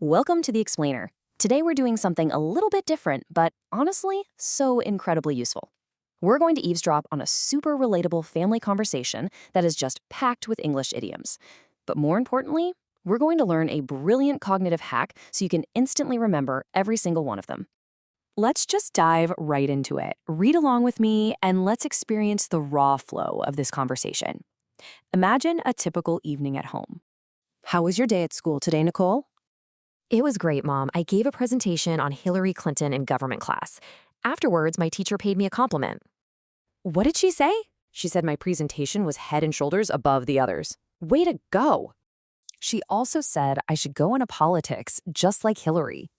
Welcome to the Explainer. Today we're doing something a little bit different, but honestly, so incredibly useful. We're going to eavesdrop on a super relatable family conversation that is just packed with English idioms. But more importantly, we're going to learn a brilliant cognitive hack so you can instantly remember every single one of them. Let's just dive right into it. Read along with me and let's experience the raw flow of this conversation. Imagine a typical evening at home. How was your day at school today, Nicole? It was great, Mom. I gave a presentation on Hillary Clinton in government class. Afterwards, my teacher paid me a compliment. What did she say? She said my presentation was head and shoulders above the others. Way to go! She also said I should go into politics just like Hillary.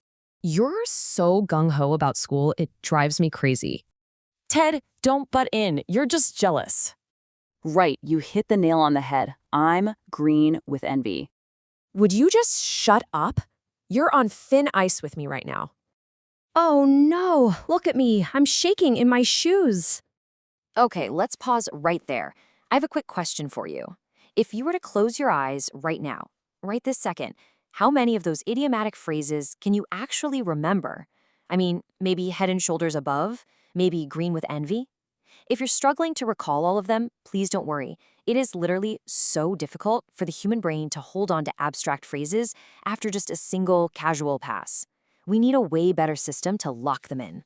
You're so gung-ho about school, it drives me crazy. Ted, don't butt in. You're just jealous. Right, you hit the nail on the head. I'm green with envy. Would you just shut up? You're on thin ice with me right now. Oh no, look at me. I'm shaking in my shoes. Okay, let's pause right there. I have a quick question for you. If you were to close your eyes right now, right this second, how many of those idiomatic phrases can you actually remember? I mean, maybe head and shoulders above, maybe green with envy? If you're struggling to recall all of them, please don't worry. It is literally so difficult for the human brain to hold on to abstract phrases after just a single casual pass. We need a way better system to lock them in.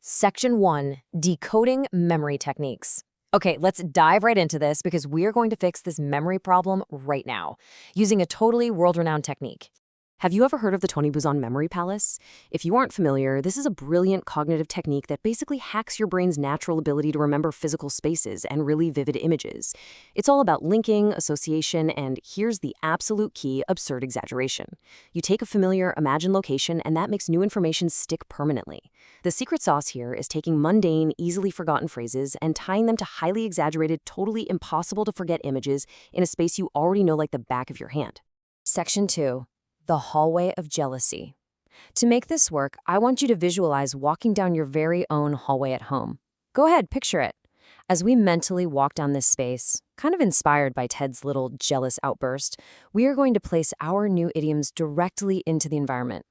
Section 1. Decoding memory techniques. Okay, let's dive right into this because we're going to fix this memory problem right now, using a totally world-renowned technique. Have you ever heard of the Tony Buzan Memory Palace? If you aren't familiar, this is a brilliant cognitive technique that basically hacks your brain's natural ability to remember physical spaces and really vivid images. It's all about linking, association, and here's the absolute key, absurd exaggeration. You take a familiar, imagined location, and that makes new information stick permanently. The secret sauce here is taking mundane, easily forgotten phrases and tying them to highly exaggerated, totally impossible to forget images in a space you already know like the back of your hand. Section 2. The hallway of jealousy. To make this work, I want you to visualize walking down your very own hallway at home. Go ahead, picture it. As we mentally walk down this space, kind of inspired by Ted's little jealous outburst, we are going to place our new idioms directly into the environment.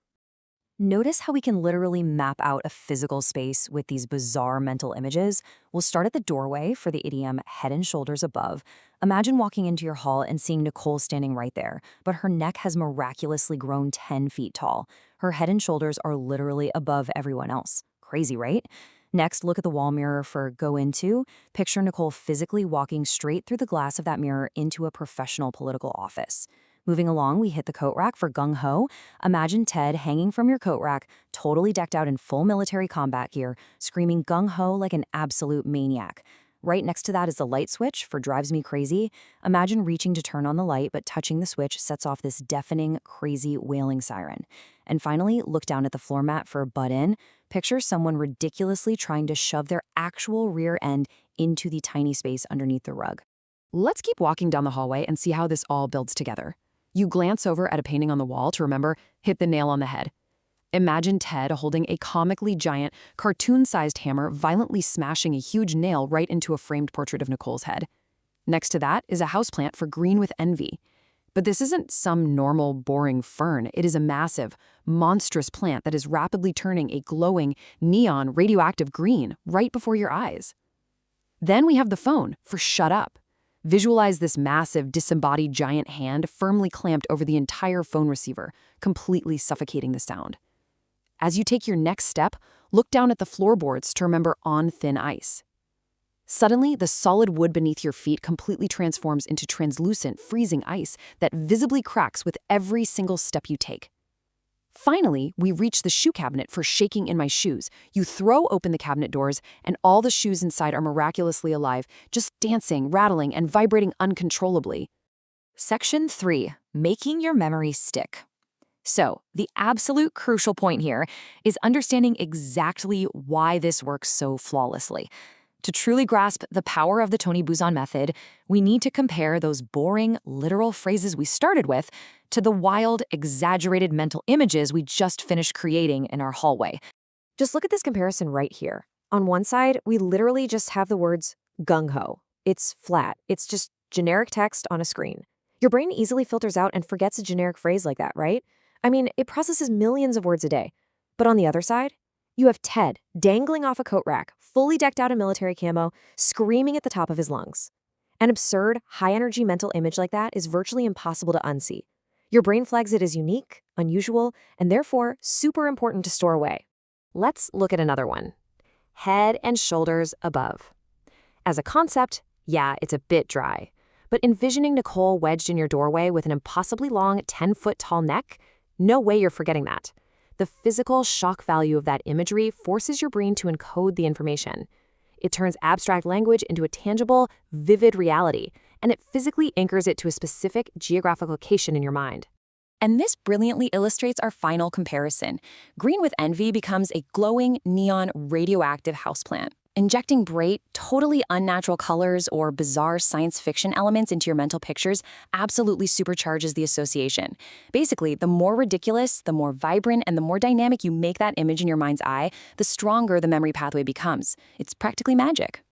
Notice how we can literally map out a physical space with these bizarre mental images. We'll start at the doorway for the idiom head and shoulders above. Imagine walking into your hall and seeing Nicole standing right there, but her neck has miraculously grown 10 feet tall. Her head and shoulders are literally above everyone else. Crazy, right? Next, look at the wall mirror for go into. Picture Nicole physically walking straight through the glass of that mirror into a professional political office. Moving along, we hit the coat rack for gung-ho. Imagine Ted hanging from your coat rack, totally decked out in full military combat gear, screaming gung-ho like an absolute maniac. Right next to that is the light switch for drives me crazy. Imagine reaching to turn on the light, but touching the switch sets off this deafening, crazy, wailing siren. And finally, look down at the floor mat for butt in. Picture someone ridiculously trying to shove their actual rear end into the tiny space underneath the rug. Let's keep walking down the hallway and see how this all builds together. You glance over at a painting on the wall to remember, hit the nail on the head. Imagine Ted holding a comically giant, cartoon-sized hammer violently smashing a huge nail right into a framed portrait of Nicole's head. Next to that is a houseplant for green with envy. But this isn't some normal, boring fern. It is a massive, monstrous plant that is rapidly turning a glowing, neon, radioactive green right before your eyes. Then we have the phone for shut up. Visualize this massive, disembodied giant hand firmly clamped over the entire phone receiver, completely suffocating the sound. As you take your next step, look down at the floorboards to remember on thin ice. Suddenly, the solid wood beneath your feet completely transforms into translucent, freezing ice that visibly cracks with every single step you take. Finally, we reach the shoe cabinet for shaking in my shoes. You throw open the cabinet doors, and all the shoes inside are miraculously alive, just dancing, rattling, and vibrating uncontrollably. Section 3. Making your memory stick. So, the absolute crucial point here is understanding exactly why this works so flawlessly. To truly grasp the power of the Tony Buzan method, we need to compare those boring, literal phrases we started with to the wild, exaggerated mental images we just finished creating in our hallway. Just look at this comparison right here. On one side, we literally just have the words gung-ho. It's flat. It's just generic text on a screen. Your brain easily filters out and forgets a generic phrase like that, right? I mean, it processes millions of words a day. But on the other side, you have Ted dangling off a coat rack, fully decked out in military camo, screaming at the top of his lungs. An absurd, high-energy mental image like that is virtually impossible to unsee. Your brain flags it as unique, unusual, and therefore super important to store away. Let's look at another one. Head and shoulders above. As a concept, yeah, it's a bit dry. But envisioning Nicole wedged in your doorway with an impossibly long 10-foot-tall neck? No way you're forgetting that. The physical shock value of that imagery forces your brain to encode the information. It turns abstract language into a tangible, vivid reality, and it physically anchors it to a specific geographic location in your mind. And this brilliantly illustrates our final comparison. Green with envy becomes a glowing, neon, radioactive houseplant. Injecting bright, totally unnatural colors or bizarre science fiction elements into your mental pictures absolutely supercharges the association. Basically, the more ridiculous, the more vibrant, and the more dynamic you make that image in your mind's eye, the stronger the memory pathway becomes. It's practically magic.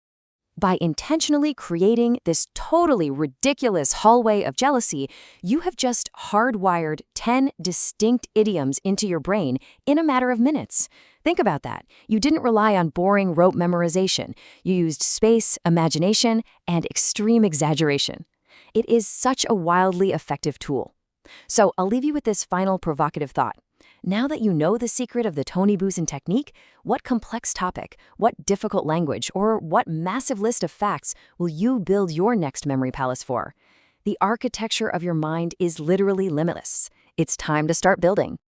By intentionally creating this totally ridiculous hallway of jealousy, you have just hardwired 10 distinct idioms into your brain in a matter of minutes. Think about that. You didn't rely on boring rote memorization. You used space, imagination, and extreme exaggeration. It is such a wildly effective tool. So I'll leave you with this final provocative thought. Now that you know the secret of the Tony Buzan technique, what complex topic, what difficult language, or what massive list of facts will you build your next memory palace for? The architecture of your mind is literally limitless. It's time to start building.